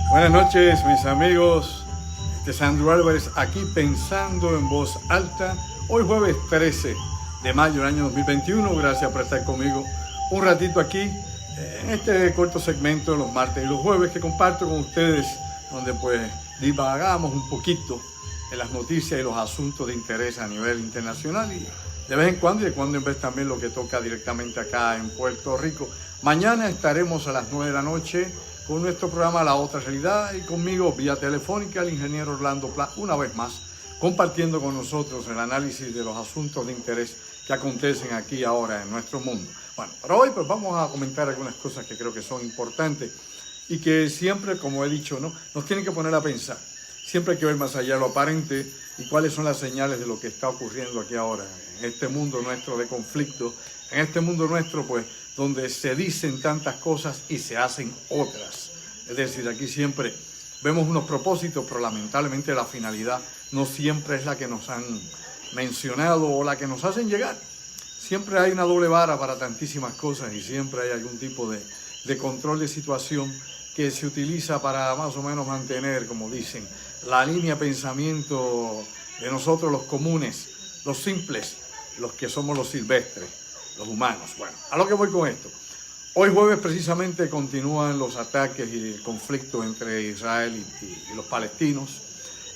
Buenas noches, mis amigos. Este es Andrew Álvarez, aquí pensando en voz alta. Hoy jueves 13 de mayo del año 2021. Gracias por estar conmigo un ratito aquí en este corto segmento de los martes y los jueves que comparto con ustedes, donde pues divagamos un poquito en las noticias y los asuntos de interés a nivel internacional y de vez en cuando y de cuando en vez también lo que toca directamente acá en Puerto Rico. Mañana estaremos a las 9 de la noche con nuestro programa La Otra Realidad y conmigo vía telefónica el ingeniero Orlando Pla, una vez más, compartiendo con nosotros el análisis de los asuntos de interés que acontecen aquí ahora en nuestro mundo. Bueno, para hoy pues vamos a comentar algunas cosas que creo que son importantes y que siempre, como he dicho, ¿no?, nos tienen que poner a pensar. Siempre hay que ver más allá de lo aparente y cuáles son las señales de lo que está ocurriendo aquí ahora, en este mundo nuestro de conflicto, en este mundo nuestro pues donde se dicen tantas cosas y se hacen otras. Es decir, aquí siempre vemos unos propósitos, pero lamentablemente la finalidad no siempre es la que nos han mencionado o la que nos hacen llegar. Siempre hay una doble vara para tantísimas cosas y siempre hay algún tipo de control de situación que se utiliza para más o menos mantener, como dicen, la línea de pensamiento de nosotros los comunes, los simples, los que somos los silvestres, los humanos. Bueno, a lo que voy con esto. Hoy jueves precisamente continúan los ataques y el conflicto entre Israel y los palestinos.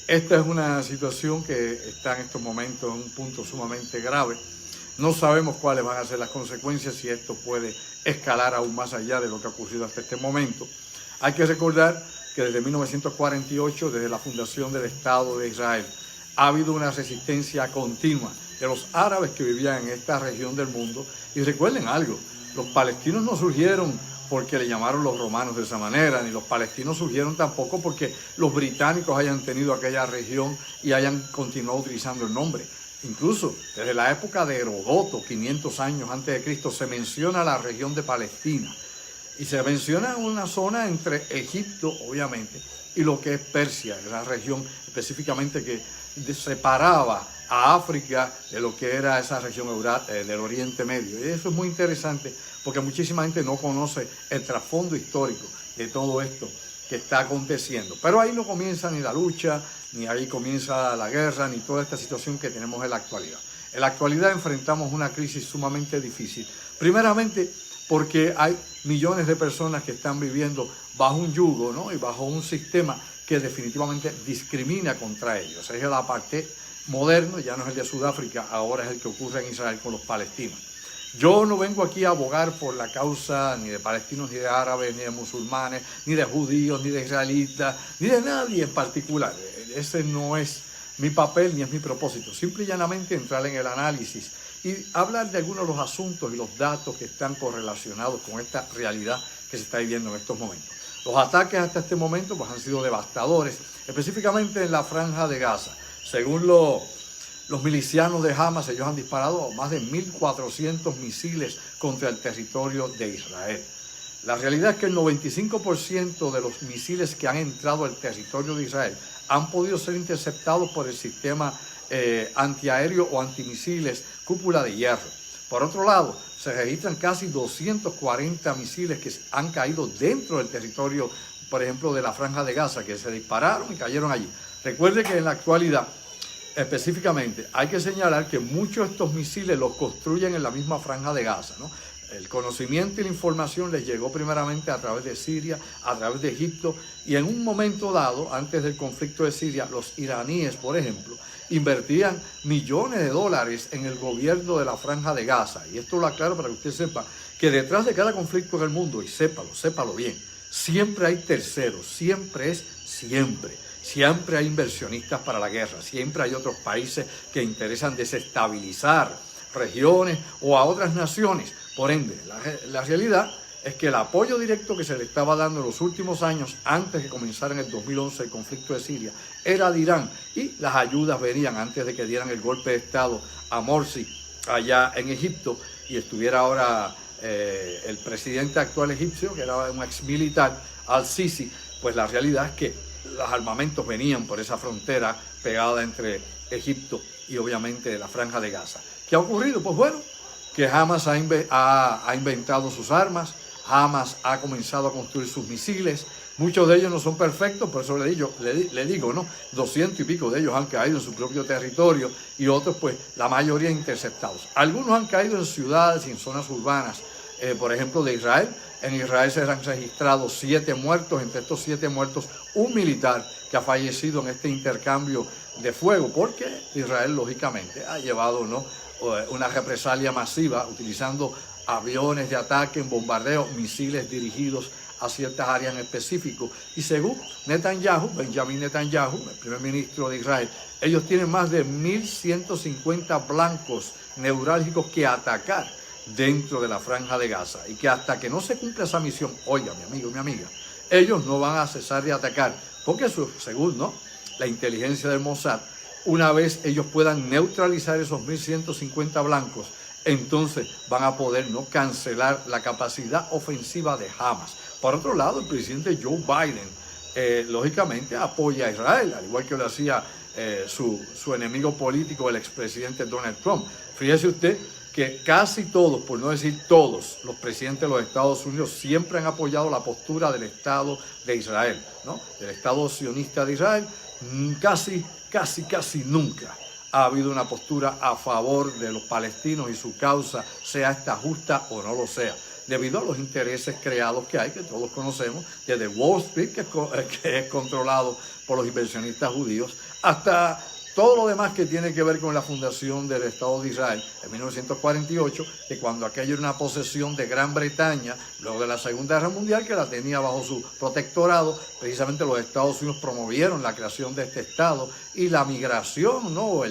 Esta es una situación que está en estos momentos en un punto sumamente grave. No sabemos cuáles van a ser las consecuencias, si esto puede escalar aún más allá de lo que ha ocurrido hasta este momento. Hay que recordar que desde 1948, desde la fundación del Estado de Israel, ha habido una resistencia continua de los árabes que vivían en esta región del mundo. Y recuerden algo, los palestinos no surgieron porque le llamaron los romanos de esa manera, ni los palestinos surgieron tampoco porque los británicos hayan tenido aquella región y hayan continuado utilizando el nombre. Incluso desde la época de Herodoto, 500 años antes de Cristo, se menciona la región de Palestina. Y se menciona una zona entre Egipto, obviamente, y lo que es Persia, la región específicamente que separaba a África de lo que era esa región del Oriente Medio. Y eso es muy interesante porque muchísima gente no conoce el trasfondo histórico de todo esto que está aconteciendo. Pero ahí no comienza ni la lucha, ni ahí comienza la guerra, ni toda esta situación que tenemos en la actualidad. En la actualidad enfrentamos una crisis sumamente difícil. Primeramente, porque hay millones de personas que están viviendo bajo un yugo, ¿no?, y bajo un sistema que definitivamente discrimina contra ellos. Es el apartheid moderno, ya no es el de Sudáfrica, ahora es el que ocurre en Israel con los palestinos. Yo no vengo aquí a abogar por la causa ni de palestinos, ni de árabes, ni de musulmanes, ni de judíos, ni de israelitas, ni de nadie en particular. Ese no es mi papel ni es mi propósito. Simple y llanamente entrar en el análisis y hablar de algunos de los asuntos y los datos que están correlacionados con esta realidad que se está viviendo en estos momentos. Los ataques hasta este momento pues, han sido devastadores, específicamente en la Franja de Gaza. Según los milicianos de Hamas, ellos han disparado más de 1.400 misiles contra el territorio de Israel. La realidad es que el 95% de los misiles que han entrado al territorio de Israel han podido ser interceptados por el sistema antiaéreo o antimisiles Cúpula de Hierro. Por otro lado, se registran casi 240 misiles que han caído dentro del territorio por ejemplo, de la Franja de Gaza, que se dispararon y cayeron allí. Recuerde que en la actualidad, específicamente, hay que señalar que muchos de estos misiles los construyen en la misma Franja de Gaza, ¿no? El conocimiento y la información les llegó primeramente a través de Siria, a través de Egipto, y en un momento dado, antes del conflicto de Siria, los iraníes, por ejemplo, invertían millones de dólares en el gobierno de la Franja de Gaza. Y esto lo aclaro para que usted sepa que detrás de cada conflicto en el mundo, y sépalo bien, siempre hay terceros, siempre hay inversionistas para la guerra, siempre hay otros países que interesan desestabilizar regiones o a otras naciones. Por ende, la realidad es que el apoyo directo que se le estaba dando en los últimos años, antes de comenzar en el 2011 el conflicto de Siria, era de Irán, y las ayudas venían antes de que dieran el golpe de Estado a Morsi allá en Egipto y estuviera ahora el presidente actual egipcio, que era un ex militar, al-Sisi. Pues la realidad es que los armamentos venían por esa frontera pegada entre Egipto y obviamente la Franja de Gaza. ¿Qué ha ocurrido? Pues bueno, que Hamas ha inventado sus armas, Hamas ha comenzado a construir sus misiles. Muchos de ellos no son perfectos, por eso le digo, ¿no? 200 y pico de ellos han caído en su propio territorio y otros, pues, la mayoría interceptados. Algunos han caído en ciudades y en zonas urbanas, por ejemplo, de Israel. En Israel se han registrado 7 muertos, entre estos 7 muertos, un militar que ha fallecido en este intercambio de fuego, porque Israel, lógicamente, ha llevado, ¿no?, una represalia masiva utilizando aviones de ataque en bombardeo, misiles dirigidos a ciertas áreas en específico. Y según Benjamin Netanyahu, el primer ministro de Israel, ellos tienen más de 1.150 blancos neurálgicos que atacar dentro de la Franja de Gaza, y que hasta que no se cumpla esa misión, oiga, mi amigo, mi amiga, ellos no van a cesar de atacar, porque según, ¿no?, la inteligencia del Mossad, una vez ellos puedan neutralizar esos 1.150 blancos, entonces van a poder, ¿no?, cancelar la capacidad ofensiva de Hamas. Por otro lado, el presidente Joe Biden, lógicamente, apoya a Israel, al igual que lo hacía su enemigo político, el expresidente Donald Trump. Fíjese usted que casi todos, por no decir todos, los presidentes de los Estados Unidos siempre han apoyado la postura del Estado de Israel, ¿no?, del Estado sionista de Israel. Casi nunca ha habido una postura a favor de los palestinos y su causa, sea esta justa o no lo sea, debido a los intereses creados que hay, que todos conocemos, desde Wall Street, que es controlado por los inversionistas judíos, hasta todo lo demás que tiene que ver con la fundación del Estado de Israel en 1948, que cuando aquello era una posesión de Gran Bretaña, luego de la Segunda Guerra Mundial, que la tenía bajo su protectorado, precisamente los Estados Unidos promovieron la creación de este Estado y la migración, ¿no?,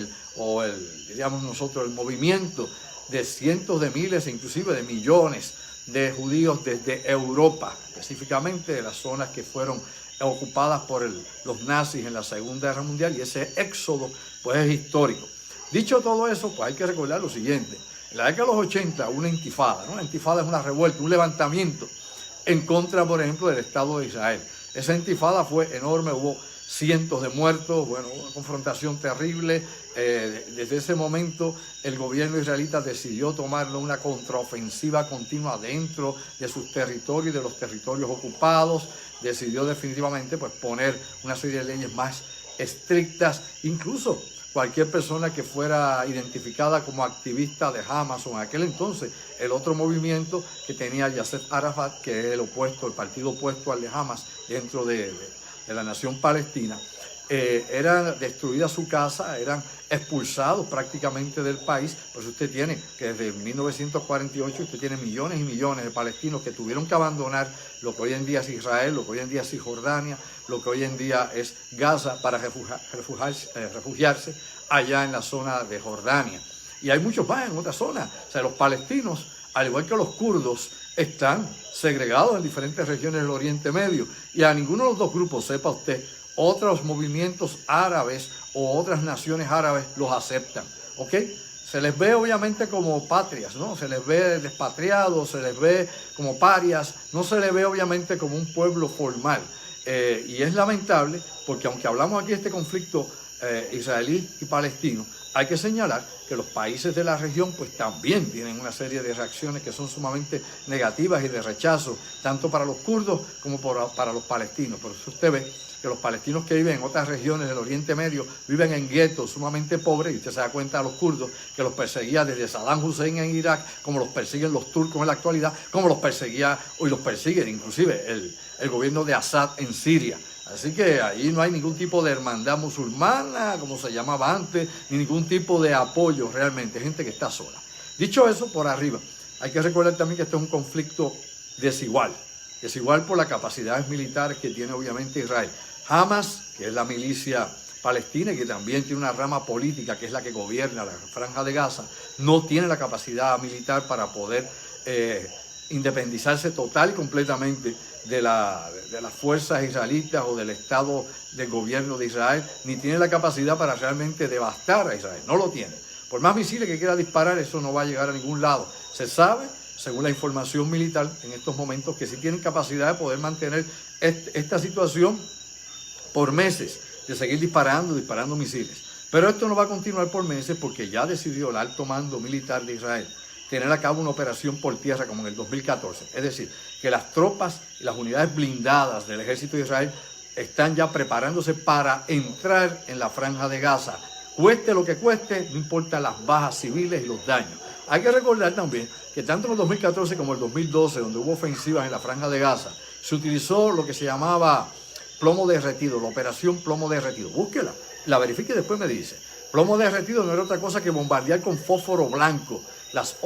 diríamos nosotros, el movimiento de cientos de miles e inclusive de millones de judíos desde Europa, específicamente de las zonas que fueron ocupadas por los nazis en la Segunda Guerra Mundial, y ese éxodo pues es histórico. Dicho todo eso, pues hay que recordar lo siguiente: en la década de los 80 una intifada, ¿no? Una intifada es una revuelta, un levantamiento en contra, por ejemplo, del Estado de Israel. Esa intifada fue enorme, hubo cientos de muertos, bueno, una confrontación terrible. Desde ese momento el gobierno israelita decidió tomar una contraofensiva continua dentro de sus territorios y de los territorios ocupados. Decidió definitivamente pues poner una serie de leyes más estrictas. Incluso cualquier persona que fuera identificada como activista de Hamas, o en aquel entonces el otro movimiento que tenía Yasser Arafat, que es el partido opuesto al de Hamas dentro de la nación palestina, eran destruidas su casa, eran expulsados prácticamente del país. Pues usted tiene que desde 1948 usted tiene millones y millones de palestinos que tuvieron que abandonar lo que hoy en día es Israel, lo que hoy en día es Cisjordania, lo que hoy en día es Gaza, para refugiarse allá en la zona de Jordania. Y hay muchos más en otras zonas. O sea, los palestinos, al igual que los kurdos, están segregados en diferentes regiones del Oriente Medio, y a ninguno de los dos grupos, sepa usted, otros movimientos árabes o otras naciones árabes los aceptan, ¿ok? Se les ve obviamente como patrias, ¿no? Se les ve despatriados, se les ve como parias, no se les ve obviamente como un pueblo formal. Y es lamentable porque, aunque hablamos aquí de este conflicto israelí y palestino, Hay que señalar que los países de la región pues también tienen una serie de reacciones que son sumamente negativas y de rechazo, tanto para los kurdos como para los palestinos. Por eso usted ve que los palestinos que viven en otras regiones del Oriente Medio viven en guetos sumamente pobres, y usted se da cuenta a los kurdos que los perseguía desde Saddam Hussein en Irak, como los persiguen los turcos en la actualidad, como los perseguía hoy los persiguen inclusive el gobierno de Assad en Siria. Así que ahí no hay ningún tipo de hermandad musulmana, como se llamaba antes, ni ningún tipo de apoyo realmente, gente que está sola. Dicho eso, por arriba, hay que recordar también que este es un conflicto desigual por las capacidades militares que tiene obviamente Israel. Hamas, que es la milicia palestina y que también tiene una rama política que es la que gobierna la Franja de Gaza, no tiene la capacidad militar para poder independizarse total y completamente de las fuerzas israelitas o del Estado del gobierno de Israel, ni tiene la capacidad para realmente devastar a Israel, no lo tiene. Por más misiles que quiera disparar, eso no va a llegar a ningún lado. Se sabe, según la información militar en estos momentos, que sí tienen capacidad de poder mantener esta situación por meses, de seguir disparando misiles. Pero esto no va a continuar por meses porque ya decidió el alto mando militar de Israel tener a cabo una operación por tierra como en el 2014. Es decir, que las tropas y las unidades blindadas del ejército de Israel están ya preparándose para entrar en la Franja de Gaza. Cueste lo que cueste, no importa las bajas civiles y los daños. Hay que recordar también que tanto en el 2014 como en el 2012, donde hubo ofensivas en la Franja de Gaza, se utilizó lo que se llamaba plomo derretido, la operación plomo derretido. Búsquela, la verifique y después me dice. Plomo derretido no era otra cosa que bombardear con fósforo blanco las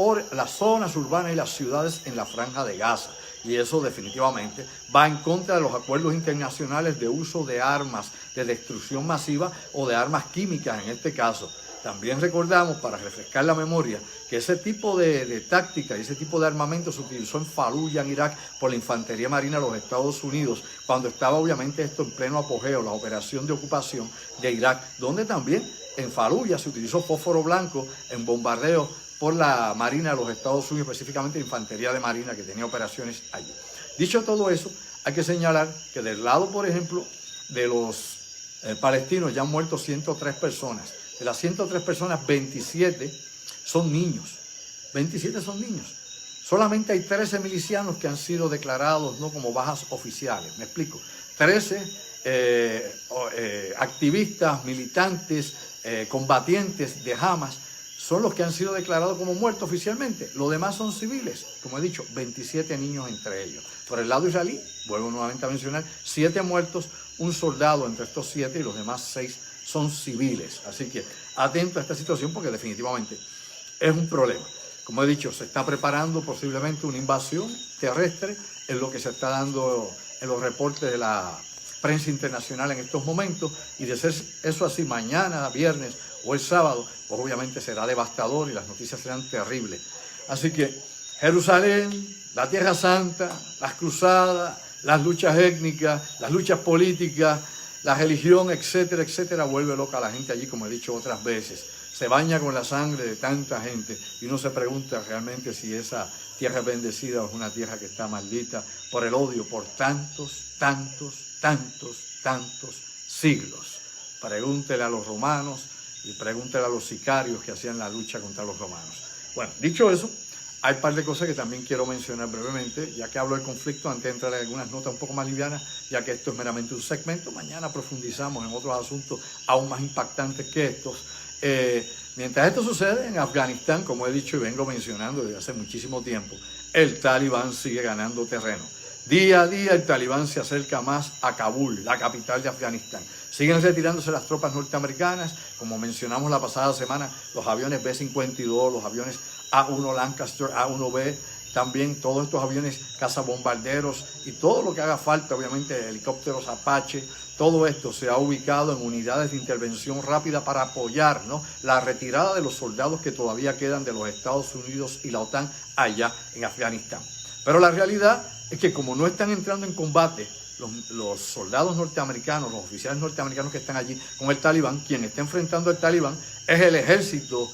zonas urbanas y las ciudades en la Franja de Gaza. Y eso definitivamente va en contra de los acuerdos internacionales de uso de armas de destrucción masiva o de armas químicas en este caso. También recordamos, para refrescar la memoria, que ese tipo de táctica y ese tipo de armamento se utilizó en Fallujah, en Irak, por la Infantería Marina de los Estados Unidos, cuando estaba obviamente esto en pleno apogeo, la operación de ocupación de Irak, donde también en Fallujah se utilizó fósforo blanco en bombardeo por la Marina de los Estados Unidos, específicamente la Infantería de Marina que tenía operaciones allí. Dicho todo eso, hay que señalar que del lado, por ejemplo, de los palestinos ya han muerto 103 personas. De las 103 personas, 27 son niños. 27 son niños. Solamente hay 13 milicianos que han sido declarados no como bajas oficiales. Me explico. 13 activistas, militantes, combatientes de Hamas son los que han sido declarados como muertos oficialmente. Los demás son civiles. Como he dicho, 27 niños entre ellos. Por el lado israelí, vuelvo nuevamente a mencionar, 7 muertos, un soldado entre estos 7 y los demás 6 son civiles. Así que atento a esta situación porque definitivamente es un problema. Como he dicho, se está preparando posiblemente una invasión terrestre, es lo que se está dando en los reportes de la prensa internacional en estos momentos, y de ser eso así mañana, viernes o el sábado, pues obviamente será devastador y las noticias serán terribles. Así que Jerusalén, la Tierra Santa, las cruzadas, las luchas étnicas, las luchas políticas, la religión, etcétera, etcétera, vuelve loca a la gente allí, como he dicho otras veces. Se baña con la sangre de tanta gente y uno se pregunta realmente si esa tierra es bendecida o es una tierra que está maldita por el odio por tantos siglos. Pregúntele a los romanos y pregúntele a los sicarios que hacían la lucha contra los romanos. Bueno, dicho eso, hay un par de cosas que también quiero mencionar brevemente, ya que hablo del conflicto, antes de entrar en algunas notas un poco más livianas, ya que esto es meramente un segmento. Mañana profundizamos en otros asuntos aún más impactantes que estos. Mientras esto sucede en Afganistán, como he dicho y vengo mencionando desde hace muchísimo tiempo, el Talibán sigue ganando terreno. Día a día el Talibán se acerca más a Kabul, la capital de Afganistán. Siguen retirándose las tropas norteamericanas, como mencionamos la pasada semana, los aviones B-52, los aviones A-1 Lancaster, A-1B, también todos estos aviones cazabombarderos y todo lo que haga falta, obviamente helicópteros Apache, todo esto se ha ubicado en unidades de intervención rápida para apoyar, ¿no?, la retirada de los soldados que todavía quedan de los Estados Unidos y la OTAN allá en Afganistán. Pero la realidad es que como no están entrando en combate los soldados norteamericanos, los oficiales norteamericanos que están allí con el Talibán, quien está enfrentando al Talibán es el ejército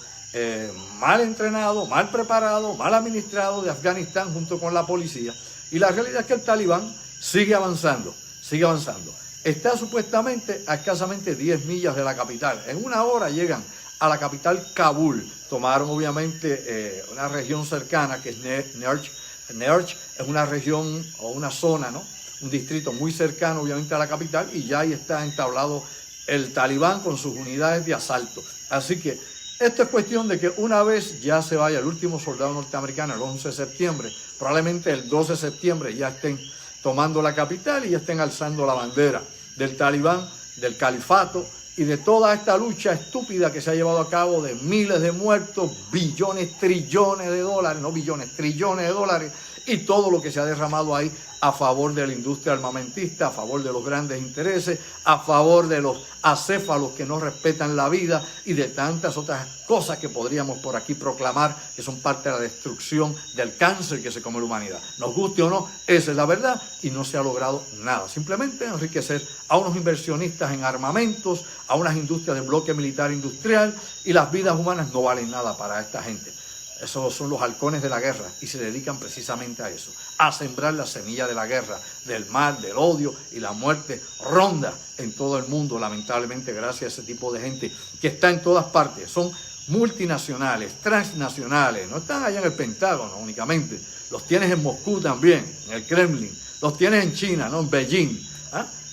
mal entrenado, mal preparado, mal administrado de Afganistán junto con la policía. Y la realidad es que el Talibán sigue avanzando, sigue avanzando. Está supuestamente a escasamente 10 millas de la capital. En una hora llegan a la capital Kabul. Tomaron obviamente una región cercana que es Nerj. Nerj es una región o una zona, ¿no? Un distrito muy cercano obviamente a la capital, y ya ahí está entablado el talibán con sus unidades de asalto. Así que esto es cuestión de que una vez ya se vaya el último soldado norteamericano el 11 de septiembre, probablemente el 12 de septiembre ya estén tomando la capital y ya estén alzando la bandera del talibán, del califato y de toda esta lucha estúpida que se ha llevado a cabo, de miles de muertos, billones, trillones de dólares, no billones, trillones de dólares, y todo lo que se ha derramado ahí a favor de la industria armamentista, a favor de los grandes intereses, a favor de los acéfalos que no respetan la vida y de tantas otras cosas que podríamos por aquí proclamar que son parte de la destrucción del cáncer que se come la humanidad. Nos guste o no, esa es la verdad, y no se ha logrado nada. Simplemente enriquecer a unos inversionistas en armamentos, a unas industrias de bloque militar industrial, y las vidas humanas no valen nada para esta gente. Esos son los halcones de la guerra y se dedican precisamente a eso, a sembrar la semilla de la guerra, del mal, del odio, y la muerte ronda en todo el mundo, lamentablemente, gracias a ese tipo de gente que está en todas partes. Son multinacionales, transnacionales, no están allá en el Pentágono únicamente, los tienes en Moscú también, en el Kremlin, los tienes en China, ¿no? En Beijing,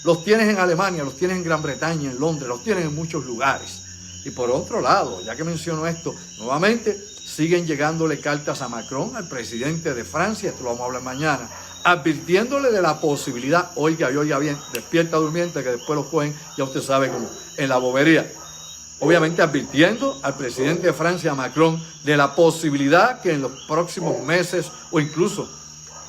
los tienes en Alemania, los tienes en Gran Bretaña, en Londres, los tienes en muchos lugares. Y por otro lado, ya que menciono esto, nuevamente siguen llegándole cartas a Macron, al presidente de Francia, esto lo vamos a hablar mañana, advirtiéndole de la posibilidad, oiga bien, despierta durmiente, que después lo cogen, ya usted sabe cómo, en la bobería. Obviamente advirtiendo al presidente de Francia, Macron, de la posibilidad que en los próximos meses, o incluso,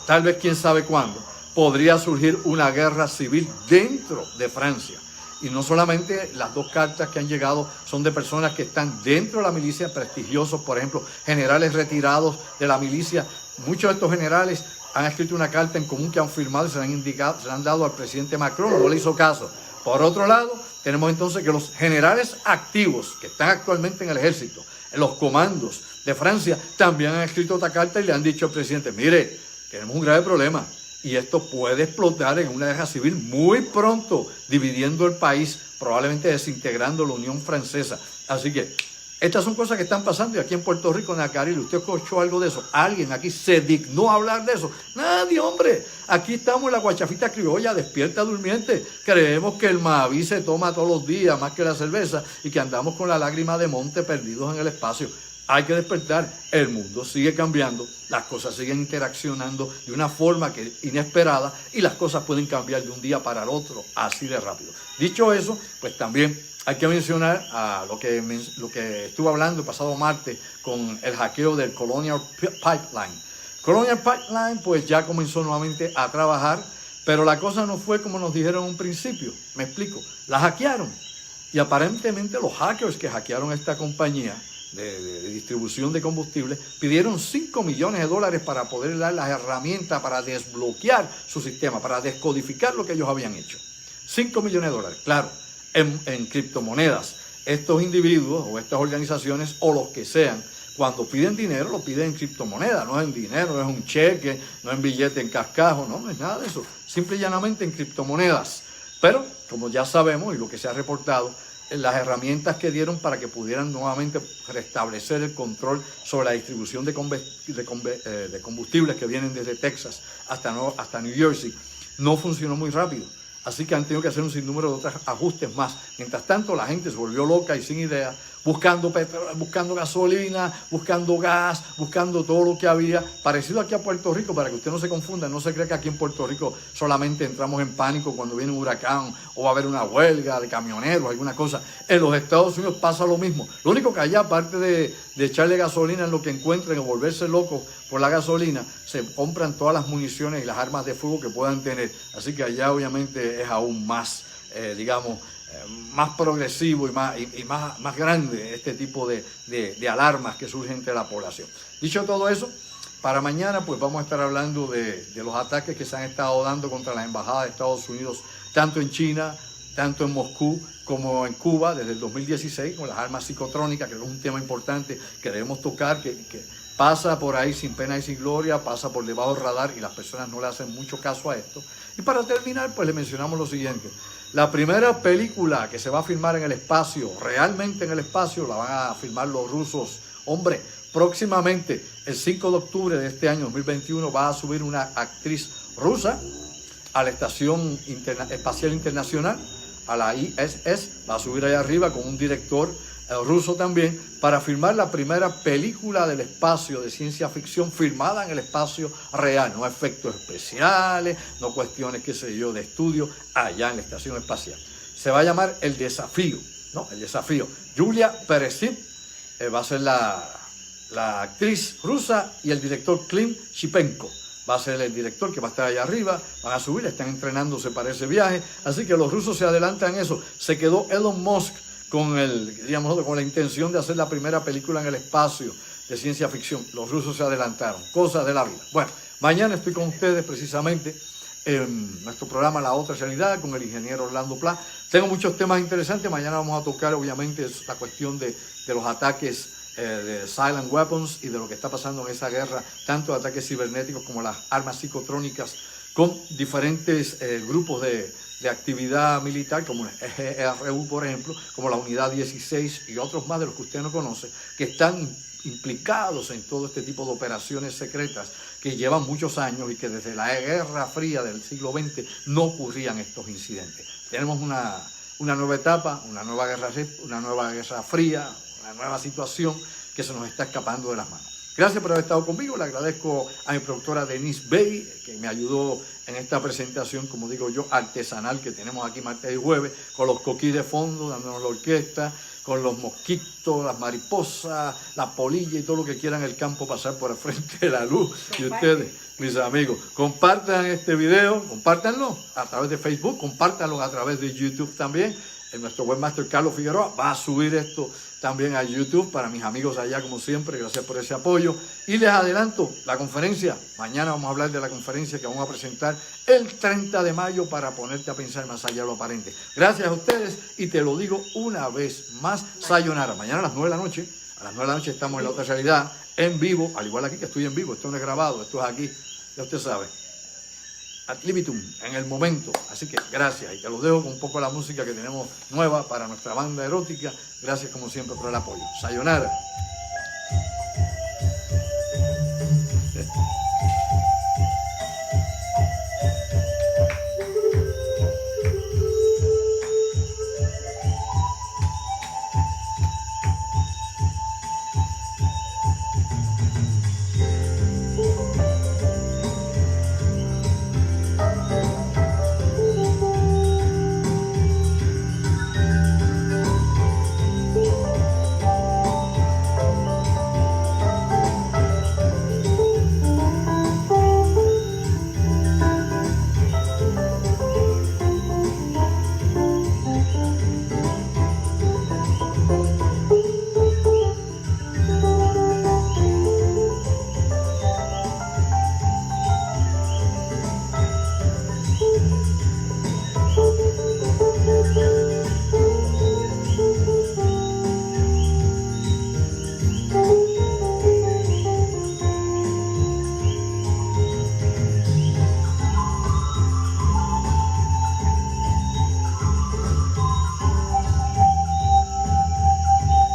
tal vez quién sabe cuándo, podría surgir una guerra civil dentro de Francia. Y no solamente las dos cartas que han llegado son de personas que están dentro de la milicia, prestigiosos, por ejemplo, generales retirados de la milicia. Muchos de estos generales han escrito una carta en común que han firmado y se la han indicado, se la han dado al presidente Macron, no le hizo caso. Por otro lado, tenemos entonces que los generales activos que están actualmente en el ejército, en los comandos de Francia, también han escrito otra carta y le han dicho al presidente, mire, tenemos un grave problema. Y esto puede explotar en una guerra civil muy pronto, dividiendo el país, probablemente desintegrando la Unión Francesa. Así que estas son cosas que están pasando, y aquí en Puerto Rico, en Acaril, ¿usted escuchó algo de eso? ¿Alguien aquí se dignó a hablar de eso? Nadie, hombre. Aquí estamos en la guachafita criolla, despierta durmiente. Creemos que el Maví se toma todos los días más que la cerveza y que andamos con la lágrima de monte perdidos en el espacio. Hay que despertar, el mundo sigue cambiando, las cosas siguen interaccionando de una forma que es inesperada, y las cosas pueden cambiar de un día para el otro, así de rápido. Dicho eso, pues también hay que mencionar lo que estuve hablando el pasado martes con el hackeo del Colonial Pipeline. Colonial Pipeline pues ya comenzó nuevamente a trabajar, pero la cosa no fue como nos dijeron en un principio. Me explico, la hackearon, y aparentemente los hackers que hackearon esta compañía de distribución de combustible pidieron $5 millones para poder dar las herramientas para desbloquear su sistema, para descodificar lo que ellos habían hecho. $5 millones, claro, en criptomonedas. Estos individuos o estas organizaciones o los que sean, cuando piden dinero, lo piden en criptomonedas, no es en dinero, no es un cheque, no es en billete en cascajo, no es nada de eso, simple y llanamente en criptomonedas. Pero, como ya sabemos y lo que se ha reportado, las herramientas que dieron para que pudieran nuevamente restablecer el control sobre la distribución de combustibles que vienen desde Texas hasta New Jersey, no funcionó muy rápido. Así que han tenido que hacer un sinnúmero de otros ajustes más. Mientras tanto, la gente se volvió loca y sin idea, buscando petróleo, buscando gasolina, buscando gas, buscando todo lo que había, parecido aquí a Puerto Rico, para que usted no se confunda, no se cree que aquí en Puerto Rico solamente entramos en pánico cuando viene un huracán o va a haber una huelga de camioneros, alguna cosa. En los Estados Unidos pasa lo mismo. Lo único que allá, aparte de echarle gasolina en lo que encuentren o volverse locos por la gasolina, se compran todas las municiones y las armas de fuego que puedan tener. Así que allá obviamente es aún más, más progresivo y más grande este tipo de alarmas que surgen entre la población. Dicho todo eso, para mañana pues vamos a estar hablando de los ataques que se han estado dando contra las embajadas de Estados Unidos, tanto en China, tanto en Moscú, como en Cuba desde el 2016, con las armas psicotrónicas, que es un tema importante que debemos tocar, que pasa por ahí sin pena y sin gloria, pasa por debajo del radar y las personas no le hacen mucho caso a esto. Y para terminar, pues le mencionamos lo siguiente. La primera película que se va a filmar en el espacio, realmente en el espacio, la van a filmar los rusos. Hombre, próximamente, el 5 de octubre de este año 2021, va a subir una actriz rusa a la Estación Espacial Internacional, a la ISS, va a subir allá arriba con un director ruso también, para filmar la primera película del espacio de ciencia ficción filmada en el espacio real, no efectos especiales, no cuestiones, qué sé yo, de estudio, allá en la estación espacial. Se va a llamar El Desafío, ¿no? El Desafío. Yulia Peresic va a ser la actriz rusa y el director Klim Shipenko va a ser el director que va a estar allá arriba, van a subir, están entrenándose para ese viaje, así que los rusos se adelantan en eso. Se quedó Elon Musk con la intención de hacer la primera película en el espacio de ciencia ficción. Los rusos se adelantaron, cosas de la vida. Bueno, mañana estoy con ustedes precisamente en nuestro programa La Otra Realidad con el ingeniero Orlando Pla. Tengo muchos temas interesantes. Mañana vamos a tocar obviamente la cuestión de los ataques de silent weapons y de lo que está pasando en esa guerra, tanto ataques cibernéticos como las armas psicotrónicas con diferentes grupos de actividad militar, como el GRU, por ejemplo, como la Unidad 16 y otros más de los que usted no conoce, que están implicados en todo este tipo de operaciones secretas que llevan muchos años y que desde la Guerra Fría del siglo XX no ocurrían estos incidentes. Tenemos una nueva etapa, una nueva guerra fría, una nueva situación que se nos está escapando de las manos. Gracias por haber estado conmigo. Le agradezco a mi productora Denise Bay, que me ayudó en esta presentación, como digo yo, artesanal que tenemos aquí martes y jueves, con los coquís de fondo, dándonos la orquesta, con los mosquitos, las mariposas, la polilla y todo lo que quieran el campo pasar por el frente de la luz. Y ustedes, mis amigos, compartan este video, compártanlo a través de Facebook, compártanlo a través de YouTube también. Nuestro webmaster Carlos Figueroa va a subir esto también a YouTube para mis amigos allá, como siempre. Gracias por ese apoyo. Y les adelanto la conferencia. Mañana vamos a hablar de la conferencia que vamos a presentar el 30 de mayo para ponerte a pensar más allá de lo aparente. Gracias a ustedes y te lo digo una vez más, sayonara. Mañana a las 9 de la noche, estamos en La Otra Realidad, en vivo, al igual aquí que estoy en vivo. Esto no es grabado, esto es aquí, ya usted sabe. Ad libitum, en el momento. Así que gracias. Y te lo dejo con un poco de la música que tenemos nueva para nuestra banda erótica. Gracias como siempre por el apoyo. Sayonara.